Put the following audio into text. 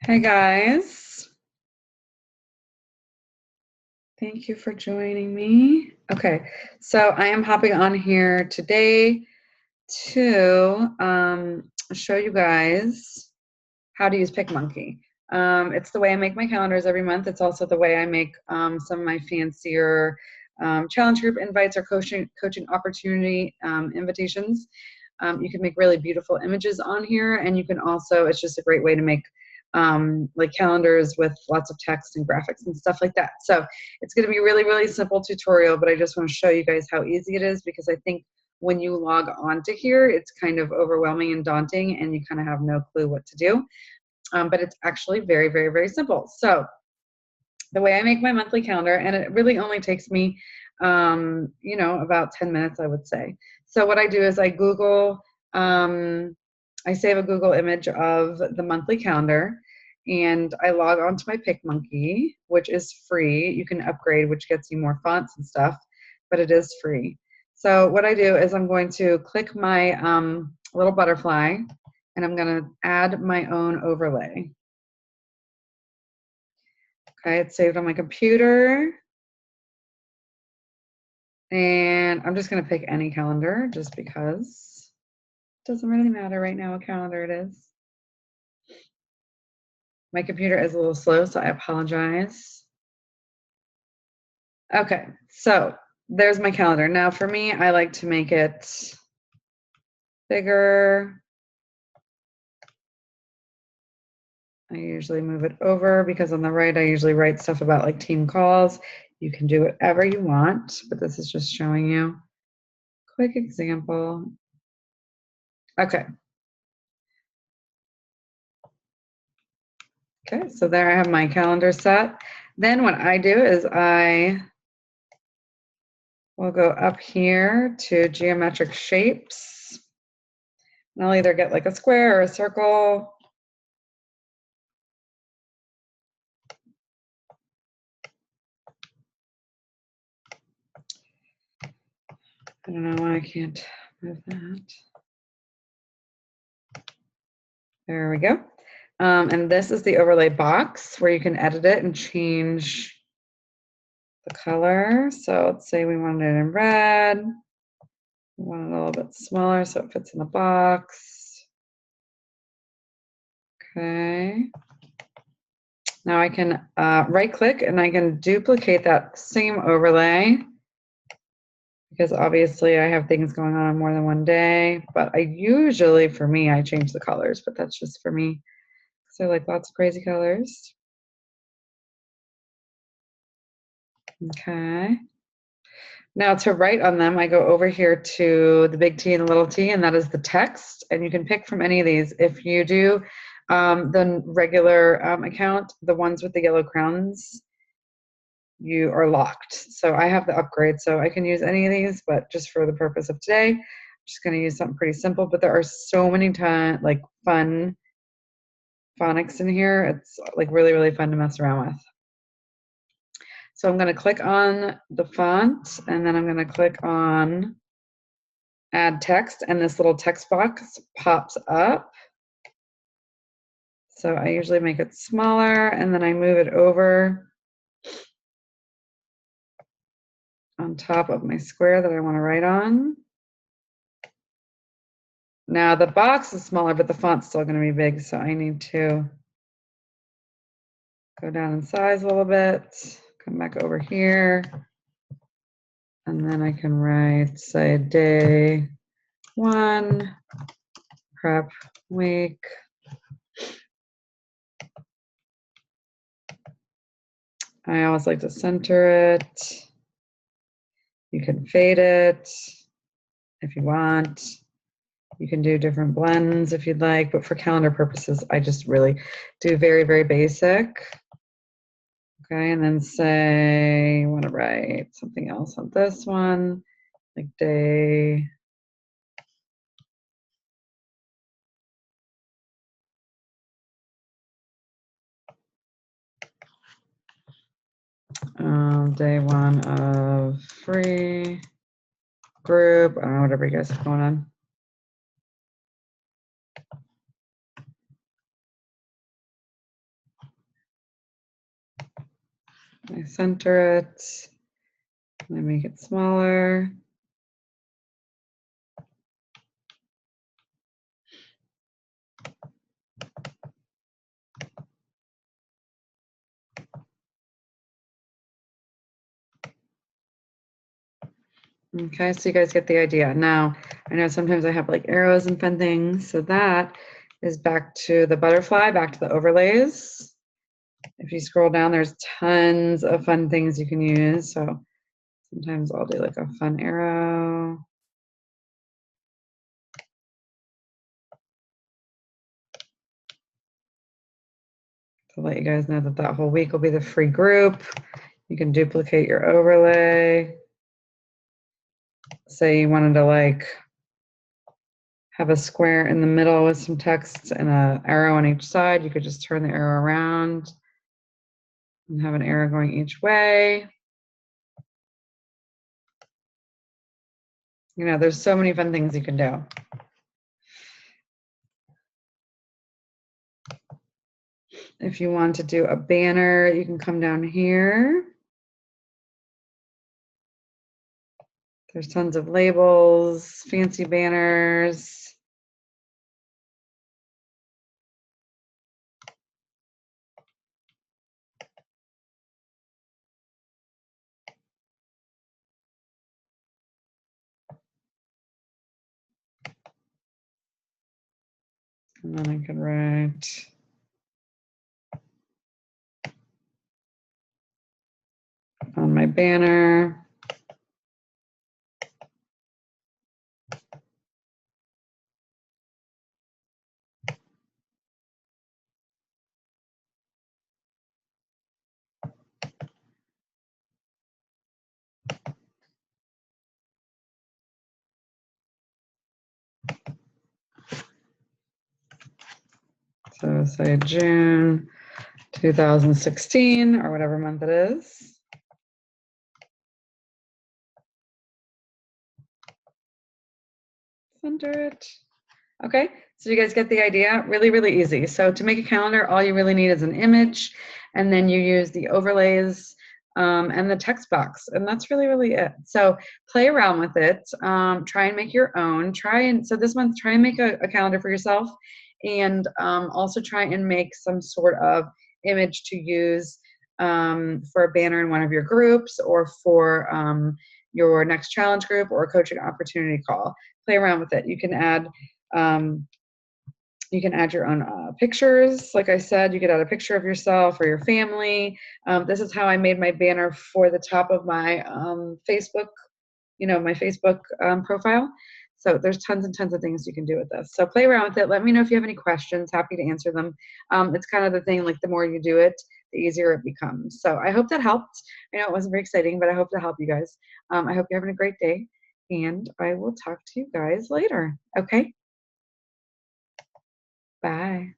Hey guys, thank you for joining me. Okay, so I am hopping on here today to show you guys how to use Picmonkey. It's the way I make my calendars every month. It's also the way I make some of my fancier challenge group invites or coaching opportunity invitations. You can make really beautiful images on here, and you can also, it's just a great way to make like calendars with lots of text and graphics and stuff like that. So it's going to be really, really simple tutorial, but I just want to show you guys how easy it is, because I think when you log on to here, it's kind of overwhelming and daunting and you kind of have no clue what to do. But it's actually very, very, very simple. So the way I make my monthly calendar, and it really only takes me, about 10 minutes, I would say. So what I do is I Google, I save a Google image of the monthly calendar, and I log on to my Picmonkey, which is free. You can upgrade, which gets you more fonts and stuff, but it is free. So what I do is I'm going to click my little butterfly, and I'm going to add my own overlay. Okay, it's saved on my computer. And I'm just going to pick any calendar just because it doesn't really matter right now what calendar it is. My computer is a little slow, so I apologize. Okay, so there's my calendar. Now for me, I like to make it bigger. I usually move it over because on the right, I usually write stuff about like team calls. You can do whatever you want, but this is just showing you a quick example. Okay. Okay, so there I have my calendar set. Then what I do is I will go up here to geometric shapes. And I'll either get like a square or a circle. I don't know why I can't move that. There we go. And this is the overlay box where you can edit it and change the color. So let's say we wanted it in red. We want it a little bit smaller so it fits in the box. Okay. Now I can right click and I can duplicate that same overlay, because obviously I have things going on more than one day, but I usually, for me, I change the colors, but that's just for me. So like lots of crazy colors. Okay. Now to write on them, I go over here to the big T and the little t, and that is the text. And you can pick from any of these. If you do the regular account, the ones with the yellow crowns, you are locked. So I have the upgrade, so I can use any of these, but just for the purpose of today, I'm just going to use something pretty simple. But there are so many like fun phonics in here. It's like really, really fun to mess around with. So I'm going to click on the font, and then I'm going to click on add text, and this little text box pops up. So I usually make it smaller, and then I move it over on top of my square that I want to write on. Now the box is smaller, but the font's still going to be big, so I need to go down in size a little bit, come back over here, and then I can write, say, day 1, prep week. I always like to center it. You can fade it if you want. You can do different blends if you'd like, but for calendar purposes, I just really do very, very basic. Okay, and then say you want to write something else on this one, like day. Day 1 of free group. I don't know, whatever you guys have going on. I center it, and I make it smaller. Okay, so you guys get the idea. Now, I know sometimes I have like arrows and fun things, so that is back to the butterfly, back to the overlays. If you scroll down, there's tons of fun things you can use. So sometimes I'll do like a fun arrow. To let you guys know that that whole week will be the free group. You can duplicate your overlay. Say you wanted to like have a square in the middle with some text and an arrow on each side. You could just turn the arrow around and have an arrow going each way. You know, there's so many fun things you can do. If you want to do a banner, you can come down here. There's tons of labels, fancy banners. And then I could write on my banner. So say June 2016 or whatever month it is. Center it. Okay, so you guys get the idea? Really, really easy. So to make a calendar, all you really need is an image, and then you use the overlays and the text box, and that's really, really it. So play around with it. Try and make your own. So this month, try and make a calendar for yourself, and also try and make some sort of image to use for a banner in one of your groups or for your next challenge group or a coaching opportunity call. Play around with it. Um, you can add your own pictures. Like I said, you could add a picture of yourself or your family. This is how I made my banner for the top of my Facebook, my Facebook profile. So there's tons and tons of things you can do with this. So play around with it. Let me know if you have any questions. Happy to answer them. It's kind of the thing, like the more you do it, the easier it becomes. So I hope that helped. I know it wasn't very exciting, but I hope to help you guys. I hope you're having a great day, and I will talk to you guys later. Okay? Bye.